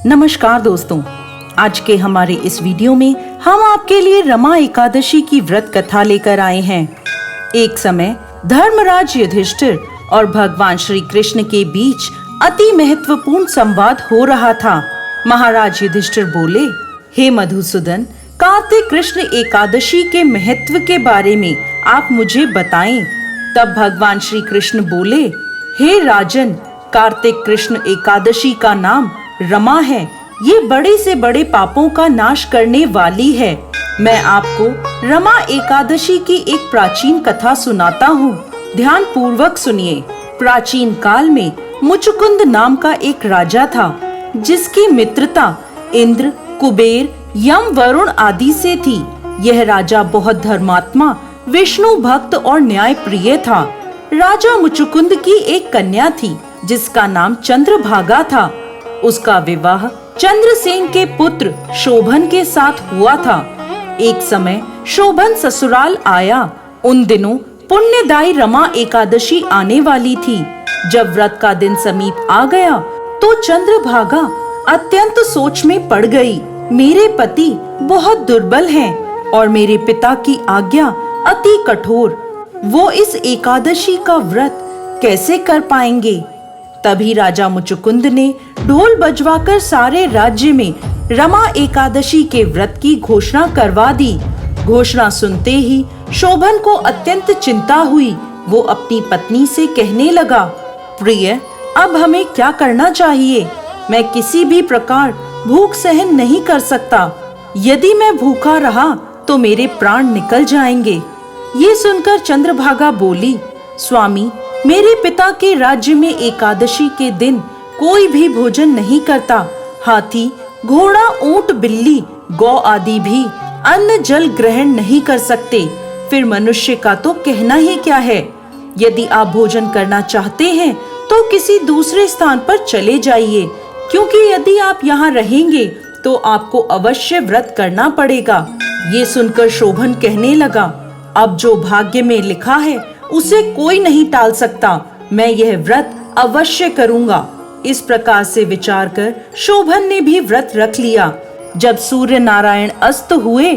नमस्कार दोस्तों, आज के हमारे इस वीडियो में हम आपके लिए रमा एकादशी की व्रत कथा लेकर आए हैं। एक समय धर्मराज युधिष्ठिर और भगवान श्री कृष्ण के बीच अति महत्वपूर्ण संवाद हो रहा था। महाराज युधिष्ठिर बोले, हे मधुसूदन, कार्तिक कृष्ण एकादशी के महत्व के बारे में आप मुझे बताएं। तब भगवान श्री कृष्ण बोले, हे राजन, कार्तिक कृष्ण एकादशी का नाम रमा है। ये बड़े से बड़े पापों का नाश करने वाली है। मैं आपको रमा एकादशी की एक प्राचीन कथा सुनाता हूँ। ध्यान पूर्वक सुनिए। प्राचीन काल में मुचुकुंद नाम का एक राजा था, जिसकी मित्रता इंद्र, कुबेर, यम, वरुण आदि से थी। यह राजा बहुत धर्मात्मा, विष्णु भक्त और न्याय प्रिय था। राजा मुचुकुंद की एक कन्या थी, जिसका नाम चंद्रभागा था। उसका विवाह चंद्रसेन के पुत्र शोभन के साथ हुआ था। एक समय शोभन ससुराल आया। उन दिनों पुण्यदायी रमा एकादशी आने वाली थी। जब व्रत का दिन समीप आ गया तो चंद्रभागा अत्यंत सोच में पड़ गई। मेरे पति बहुत दुर्बल हैं और मेरे पिता की आज्ञा अति कठोर। वो इस एकादशी का व्रत कैसे कर पाएंगे? तभी राजा मुचुकुंद ने ढोल बजवाकर सारे राज्य में रमा एकादशी के व्रत की घोषणा करवा दी। घोषणा सुनते ही शोभन को अत्यंत चिंता हुई। वो अपनी पत्नी से कहने लगा, प्रिय, अब हमें क्या करना चाहिए? मैं किसी भी प्रकार भूख सहन नहीं कर सकता। यदि मैं भूखा रहा तो मेरे प्राण निकल जाएंगे। ये सुनकर चंद्रभागा बोली, स्वामी, मेरे पिता के राज्य में एकादशी के दिन कोई भी भोजन नहीं करता। हाथी, घोड़ा, ऊंट, बिल्ली, गौ आदि भी अन्न जल ग्रहण नहीं कर सकते। फिर मनुष्य का तो कहना ही क्या है। यदि आप भोजन करना चाहते हैं तो किसी दूसरे स्थान पर चले जाइए, क्योंकि यदि आप यहाँ रहेंगे तो आपको अवश्य व्रत करना पड़ेगा। ये सुनकर शोभन कहने लगा, अब जो भाग्य में लिखा है उसे कोई नहीं टाल सकता। मैं यह व्रत अवश्य करूंगा। इस प्रकार से विचार कर शोभन ने भी व्रत रख लिया। जब सूर्य नारायण अस्त हुए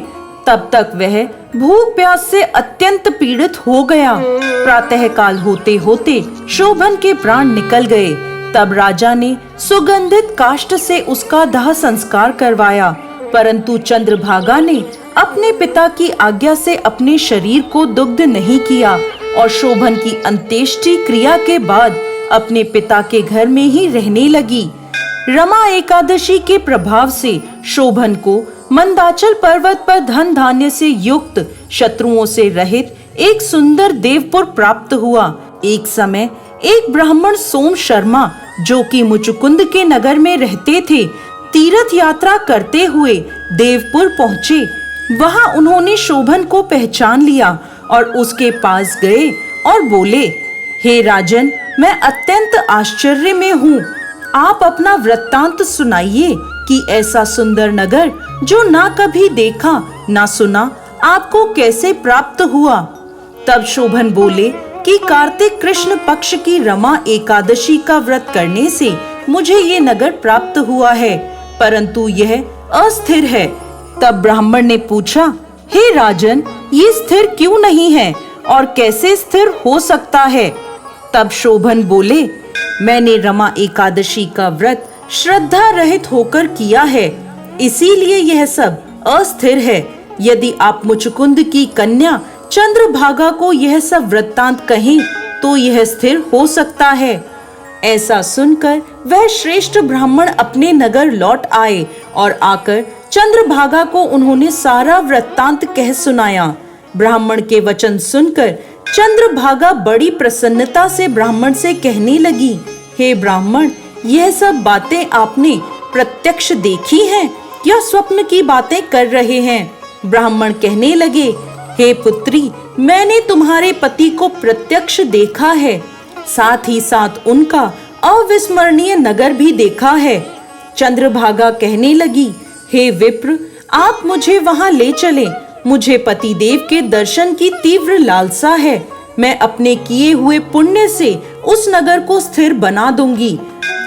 तब तक वह भूख प्यास से अत्यंत पीड़ित हो गया। प्रातः काल होते होते शोभन के प्राण निकल गए। तब राजा ने सुगंधित काष्ठ से उसका दाह संस्कार करवाया, परंतु चंद्रभागा ने अपने पिता की आज्ञा से अपने शरीर को दुग्ध नहीं किया और शोभन की अंत्येष्टि क्रिया के बाद अपने पिता के घर में ही रहने लगी। रमा एकादशी के प्रभाव से शोभन को मंदाचल पर्वत पर धन धान्य से युक्त, शत्रुओं से रहित एक सुंदर देवपुर प्राप्त हुआ। एक समय एक ब्राह्मण सोम शर्मा, जो कि मुचुकुंद के नगर में रहते थे, तीर्थ यात्रा करते हुए देवपुर पहुँचे। वहां उन्होंने शोभन को पहचान लिया और उसके पास गए और बोले, हे राजन, मैं अत्यंत आश्चर्य में हूँ। आप अपना वृत्तांत सुनाइए कि ऐसा सुंदर नगर जो ना कभी देखा ना सुना, आपको कैसे प्राप्त हुआ? तब शोभन बोले कि कार्तिक कृष्ण पक्ष की रमा एकादशी का व्रत करने से मुझे ये नगर प्राप्त हुआ है, परंतु यह अस्थिर है। तब ब्राह्मण ने पूछा, हे राजन, ये स्थिर क्यों नहीं है और कैसे स्थिर हो सकता है? तब शोभन बोले, मैंने रमा एकादशी का व्रत श्रद्धा रहित होकर किया है, इसीलिए यह सब अस्थिर है। यदि आप मुचुकुंद की कन्या चंद्रभागा को यह सब वृत्तांत कहें तो यह स्थिर हो सकता है। ऐसा सुनकर वह श्रेष्ठ ब्राह्मण अपने नगर लौट आए और आकर चंद्रभागा को उन्होंने सारा वृत्तांत कह सुनाया। ब्राह्मण के वचन सुनकर चंद्रभागा बड़ी प्रसन्नता से ब्राह्मण से कहने लगी, हे ब्राह्मण, यह सब बातें आपने प्रत्यक्ष देखी हैं या स्वप्न की बातें कर रहे हैं? ब्राह्मण कहने लगे, हे पुत्री, मैंने तुम्हारे पति को प्रत्यक्ष देखा है, साथ ही साथ उनका अविस्मरणीय नगर भी देखा है। चंद्रभागा कहने लगी, हे विप्र, आप मुझे वहां ले चलें। मुझे पतिदेव के दर्शन की तीव्र लालसा है। मैं अपने किए हुए पुण्य से उस नगर को स्थिर बना दूंगी।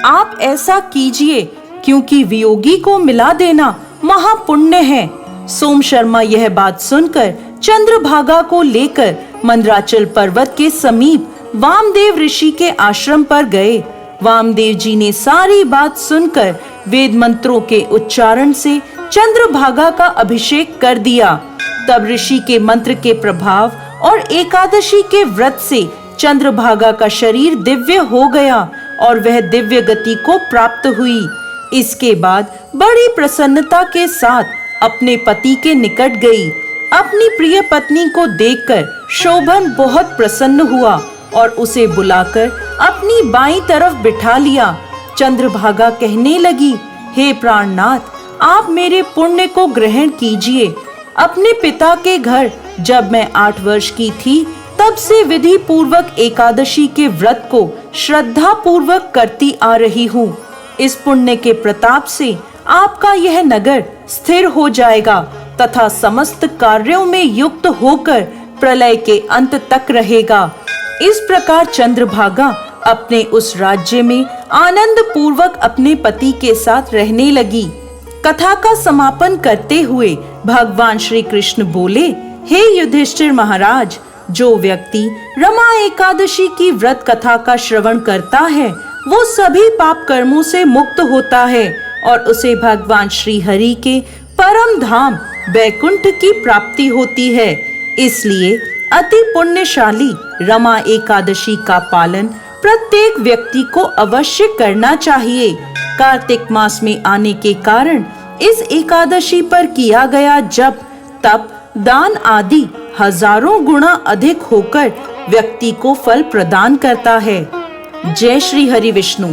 आप ऐसा कीजिए। क्योंकि वियोगी को मिला देना महापुण्य है। सोम शर्मा यह बात सुनकर चंद्रभागा को लेकर मंदराचल पर्वत के समीप वामदेव ऋषि के आश्रम पर गए। वामदेव जी ने सारी बात सुनकर वेद मंत्रों के उच्चारण से चंद्रभागा का अभिषेक कर दिया। तब ऋषि के मंत्र के प्रभाव और एकादशी के व्रत से चंद्रभागा का शरीर दिव्य हो गया और वह दिव्य गति को प्राप्त हुई। इसके बाद बड़ी प्रसन्नता के साथ अपने पति के निकट गई। अपनी प्रिय पत्नी को देखकर शोभन बहुत प्रसन्न हुआ और उसे बुलाकर अपनी बाईं तरफ बिठा लिया। चंद्रभागा कहने लगी, हे प्राणनाथ, आप मेरे पुण्य को ग्रहण कीजिए। अपने पिता के घर जब मैं 8 वर्ष की थी तब से विधि पूर्वक एकादशी के व्रत को श्रद्धा पूर्वक करती आ रही हूँ। इस पुण्य के प्रताप से आपका यह नगर स्थिर हो जाएगा तथा समस्त कार्यों में युक्त होकर प्रलय के अंत तक रहेगा। इस प्रकार चंद्रभागा अपने उस राज्य में आनंद पूर्वक अपने पति के साथ रहने लगी। कथा का समापन करते हुए भगवान श्री कृष्ण बोले, हे युधिष्ठिर महाराज, जो व्यक्ति रमा एकादशी की व्रत कथा का श्रवण करता है वो सभी पाप कर्मों से मुक्त होता है और उसे भगवान श्री हरि के परम धाम बैकुंठ की प्राप्ति होती है। इसलिए अति पुण्यशाली रमा एकादशी का पालन प्रत्येक व्यक्ति को अवश्य करना चाहिए। कार्तिक मास में आने के कारण इस एकादशी पर किया गया जप, तप, दान आदि हजारों गुना अधिक होकर व्यक्ति को फल प्रदान करता है। जय श्री हरि विष्णु।